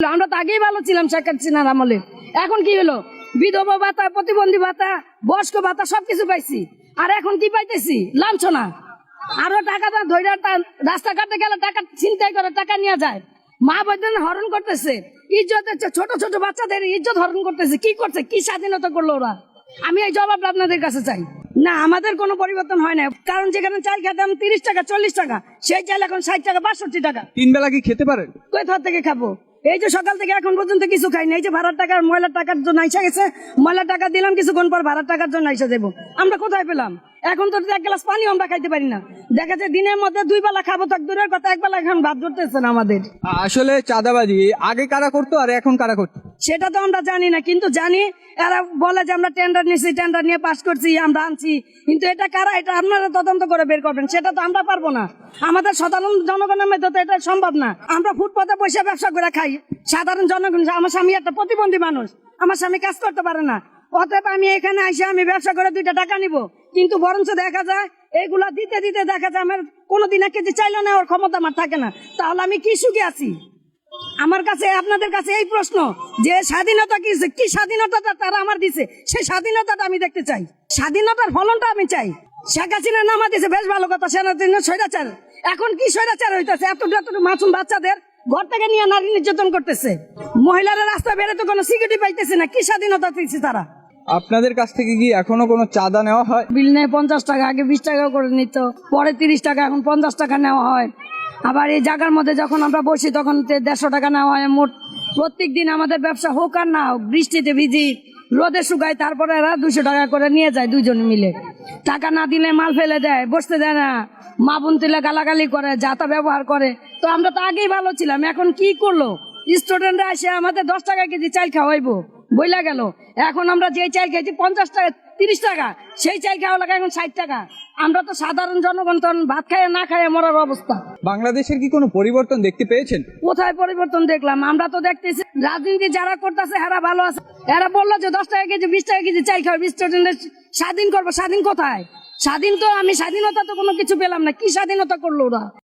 আমরা তো আগেই ভালো ছিলাম শেখ হাসিনার আমলে। এখন কি হলো? বিধবা ভাতা, প্রতিবন্ধী ভাতা, বয়স্ক ভাতা সবকিছু পাইছি। আর এখন কি পাইতেছি? লাঞ্ছনা। আরো টাকাটা ধৈর্য, রাস্তাঘাটে গেলে টাকা ছিনতাই করে টাকা নিয়ে যায়। মা বোন হরণ করতেছে, ইজ্জত হচ্ছে, ছোট ছোট বাচ্চাদের ইজ্জত হরণ করতেছে। কি করছে? কি স্বাধীনতা করলো ওরা? আমি এই জবাব আপনাদের কাছে চাই। না, আমাদের কোনো পরিবর্তন হয় না। কারণ যেখানে চাল খেতাম 30 টাকা 40 টাকা, সেই চাল এখন 60 টাকা 62 টাকা। 3 বেলা কি খেতে পারেন? কোথা থেকে খাবো? এই যে সকাল থেকে এখন পর্যন্ত কিছু খাইনি। এই যে ভাড়ার টাকার, ময়লার টাকার জন্য আইসা গেছে। ময়লার টাকা দিলাম, কিছুক্ষণ পর ভাড়ার টাকার জন্য আইসা যাবো। আমরা কোথায় পেলাম? এখন তো এক গ্লাস পানি আমরা খাইতে পারি না। দেখা যায় দিনের মধ্যে 2 বেলা খাবো, থাক দূরের কথা, 1 বেলা এখন ভাত ধরতেছে না আমাদের। আসলে চাঁদাবাজি আগে কারা করতো আর এখন কারা করতো সেটা তো আমরা জানি না, কিন্তু জানি এরা বলে যে আমরা টেন্ডার নিয়েছি, টেন্ডার নিয়ে পাস করছি, আমরা আনছি। কিন্তু এটা কারা, এটা আপনারা তদন্ত করে বের করবেন। সেটা তো আমরা পারবো না। আমাদের সাধারণ জনগণের মধ্যে তো এটা সম্ভব না। আমরা ফুটপাতে বসে ব্যবসা করে খাই, সাধারণ জনগণ। আমার স্বামী একটা প্রতিবন্ধী মানুষ, আমার স্বামী কাজ করতে পারে না। অতএব আমি এখানে আইসে আমি ব্যবসা করে 2টা টাকা নিব, কিন্তু বরঞ্চ দেখা যায় এইগুলা দিতে দিতে দেখা যায় আমার কোনোদিন 1 কেজি চাইলে নেওয়ার ক্ষমতা আমার থাকে না। তাহলে আমি কি সুখে আছি? আমার কাছে, আপনাদের কাছে এই প্রশ্ন যে স্বাধীনতা কি, কি স্বাধীনতাটা তারা আমার দিছে, সেই স্বাধীনতাটা আমি দেখতে চাই। স্বাধীনতার ফলনটা আমি চাই। শেখ হাসিনা নামা দিছে, বেশ ভালো কথা। স্বৈরাচার, এখন কি স্বৈরাচার হইতেছে? এত মাসুম বাচ্চাদের ঘর থেকে নিয়ে নারী নির্যাতন করতেছে। মহিলারা রাস্তা বেরোতে কোনো সিকিউরিটি পাইতেছে না। কি স্বাধীনতা দিচ্ছে তারা? আপনাদের কাছ থেকে কি এখনো কোনো চাঁদা নেওয়া হয়? বিল নেয় 50 টাকা, আগে 20 টাকা করে নিত, পরে 30 টাকা, এখন 50 টাকা নেওয়া হয়। আবার এই জায়গার মধ্যে যখন আমরা বসি তখন 150 টাকা নেওয়া হয়। মোট প্রত্যেক দিন আমাদের ব্যবসা হোক আর না হোক, বৃষ্টিতে ভিজি, রোদে শুকায়, তারপরে এরা 200 টাকা করে নিয়ে যায় দুইজন মিলে। টাকা না দিলে মাল ফেলে দেয়, বসতে দেয় না, মা বোন তুলে গালাগালি করে, যাতা ব্যবহার করে। তো আমরা তো আগেই ভালো ছিলাম। এখন কি করলো? স্টুডেন্টরা এসে আমাদের 10 টাকা কেজি চাল খাওয়াইবো বইলা গেল। এখন আমরা যে চাল খেয়েছি 50 টাকা 30 টাকা, সেই চাল খাওয়া লাগে এখন 60 টাকা। আমরা তো সাধারণ জনগণ, তখন ভাত খাইয়ে না খাইয়ে মরার অবস্থা। বাংলাদেশের কি কোনো পরিবর্তন দেখতে পেয়েছেন? কোথায় পরিবর্তন দেখলাম? আমরা তো দেখতেছি রাজনীতি যারা করতেছে এরা ভালো আছে। এরা বললো যে 10 টাকা কেজি 20 টাকা কেজি চাল খাওয়া, স্টুডেন্টের স্বাধীন করবো। স্বাধীন কোথায়? স্বাধীন তো আমি, স্বাধীনতা তো কোনো কিছু পেলাম না। কি স্বাধীনতা করলো ওরা?